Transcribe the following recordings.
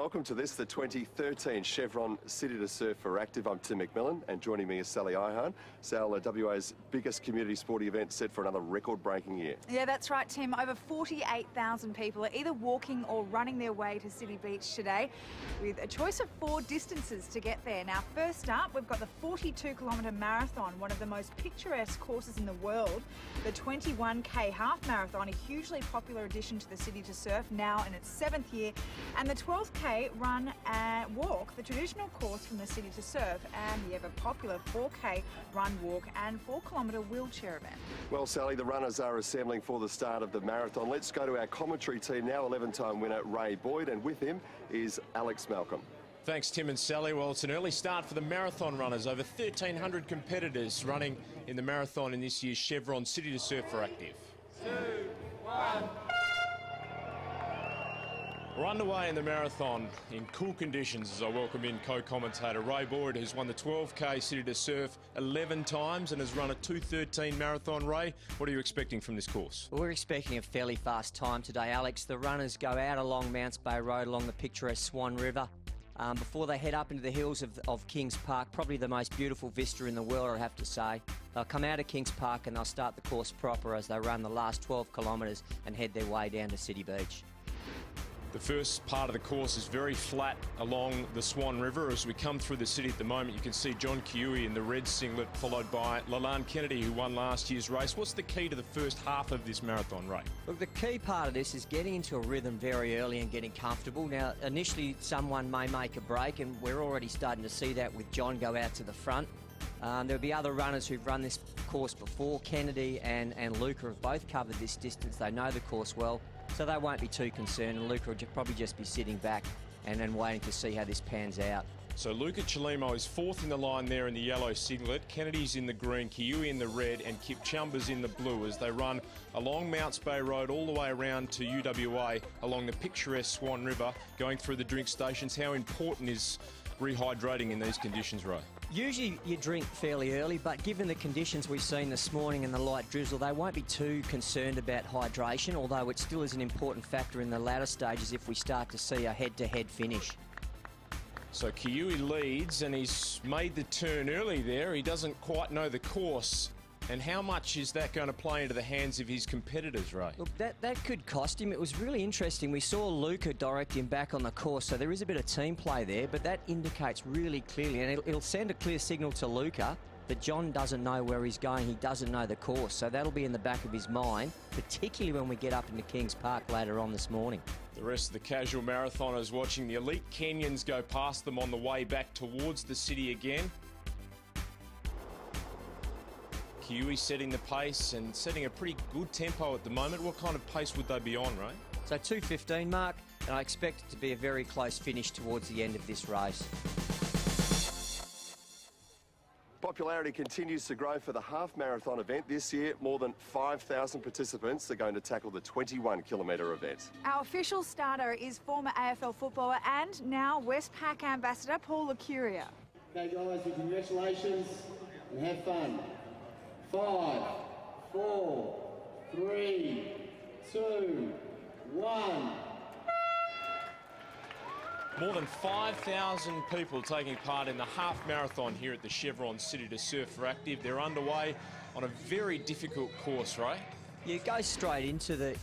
Welcome to this, the 2013 Chevron City to Surf for Activ. I'm Tim McMillan, and joining me is Sally Ihahn. Sal, WA's biggest community sporting event set for another record-breaking year. Yeah, that's right, Tim. Over 48,000 people are either walking or running their way to City Beach today, with a choice of 4 distances to get there. Now, first up, we've got the 42-kilometre marathon, one of the most picturesque courses in the world. The 21k half marathon, a hugely popular addition to the City to Surf, now in its 7th year, and the 12k run and walk, the traditional course from the City to Surf, and the ever popular 4k run, walk and 4-kilometre wheelchair event. Well, Sally, the runners are assembling for the start of the marathon. Let's go to our commentary team now. 11-time winner Ray Boyd, and with him is Alex Malcolm. Thanks, Tim and Sally. Well, it's an early start for the marathon runners. Over 1,300 competitors running in the marathon in this year's Chevron City to Surf for Activ. 2, 1. We're underway in the marathon in cool conditions as I welcome in co-commentator Ray Boyd, who's won the 12k City to Surf 11 times and has run a 2:13 marathon. Ray, what are you expecting from this course? Well, we're expecting a fairly fast time today, Alex. The runners go out along Mounts Bay Road along the picturesque Swan River before they head up into the hills of Kings Park, probably the most beautiful vista in the world, I have to say. They'll come out of Kings Park and they'll start the course proper as they run the last 12 kilometres and head their way down to City Beach. The first part of the course is very flat along the Swan River. As we come through the city at the moment, you can see John Kiwi in the red singlet, followed by Leland Kennedy, who won last year's race. What's the key to the first half of this marathon, Ray? Look, the key part of this is getting into a rhythm very early and getting comfortable. Now, initially, someone may make a break, and we're already starting to see that with John go out to the front. There'll be other runners who've run this course before. Kennedy and Luka have both covered this distance. They know the course well, so they won't be too concerned, and Luka will probably just be sitting back and waiting to see how this pans out. So Luka Chelimo is 4th in the line there in the yellow singlet. Kennedy's in the green, Kiwi in the red, and Kipchumba's in the blue as they run along Mounts Bay Road all the way around to UWA along the picturesque Swan River, going through the drink stations. How important is rehydrating in these conditions, Ray? Usually you drink fairly early, but given the conditions we've seen this morning and the light drizzle, they won't be too concerned about hydration, although it still is an important factor in the latter stages if we start to see a head-to-head finish. So Kiwi leads, and he's made the turn early there. He doesn't quite know the course. And how much is that going to play into the hands of his competitors, Ray? Look, that could cost him. It was really interesting. We saw Luka direct him back on the course, so there is a bit of team play there, but that indicates really clearly, and it'll send a clear signal to Luka that John doesn't know where he's going, he doesn't know the course, so that'll be in the back of his mind, particularly when we get up into Kings Park later on this morning. The rest of the casual marathoners watching the elite Kenyans go past them on the way back towards the city again. Kiwi setting the pace and setting a pretty good tempo at the moment. What kind of pace would they be on, Ray? So 2:15 mark, and I expect it to be a very close finish towards the end of this race. Popularity continues to grow for the half marathon event. This year, more than 5,000 participants are going to tackle the 21-kilometre event. Our official starter is former AFL footballer and now Westpac ambassador Paul Lucuria. Okay guys, well, congratulations and have fun. 5, 4, 3, 2, 1. More than 5,000 people taking part in the half marathon here at the Chevron City to Surf for Activ. They're underway on a very difficult course, Ray. You go straight into the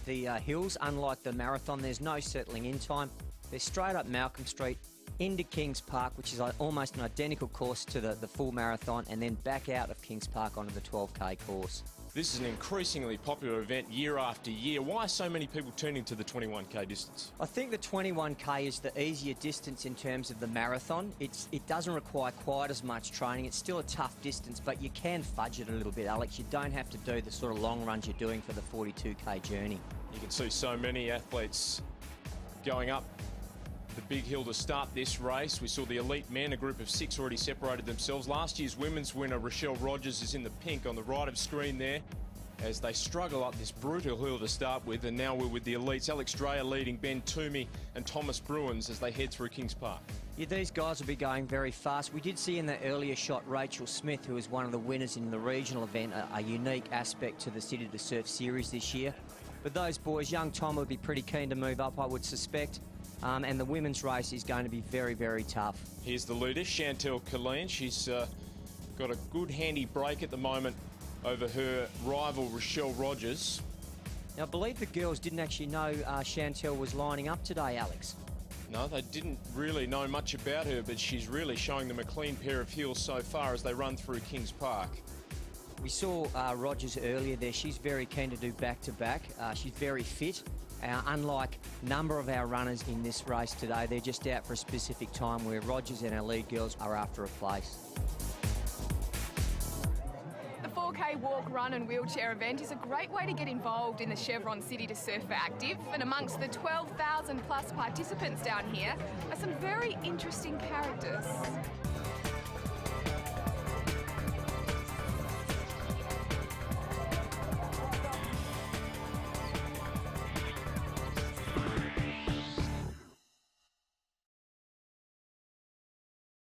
hills. Unlike the marathon, there's no settling in time. They're straight up Malcolm Street into Kings Park, which is almost an identical course to the full marathon, and then back out of Kings Park onto the 12k course. This is an increasingly popular event year after year. Why are so many people turning to the 21k distance? I think the 21k is the easier distance in terms of the marathon. It doesn't require quite as much training. It's still a tough distance, but you can fudge it a little bit, Alex. You don't have to do the sort of long runs you're doing for the 42k journey. You can see so many athletes going up the big hill to start this race. We saw the elite men, a group of 6, already separated themselves. Last year's women's winner, Rochelle Rogers, is in the pink on the right of screen there as they struggle up this brutal hill to start with. And now we're with the elites. Alex Dreyer leading Ben Toomey and Thomas Bruins as they head through Kings Park. Yeah, these guys will be going very fast. We did see in the earlier shot Rachel Smith, who was one of the winners in the regional event, a unique aspect to the City to Surf series this year. But those boys, young Tom would be pretty keen to move up, I would suspect. and the women's race is going to be very, very tough. Here's the leader, Chantel Colleen. She's got a good handy break at the moment over her rival, Rochelle Rogers. Now, I believe the girls didn't actually know Chantel was lining up today, Alex. No, they didn't really know much about her, but she's really showing them a clean pair of heels so far as they run through Kings Park. We saw Rogers earlier there. She's very keen to do back-to-back. She's very fit. Unlike a number of our runners in this race today, they're just out for a specific time, where Rogers and our lead girls are after a place. The 4K walk, run and wheelchair event is a great way to get involved in the Chevron City to Surf for Activ, and amongst the 12,000 plus participants down here are some very interesting characters.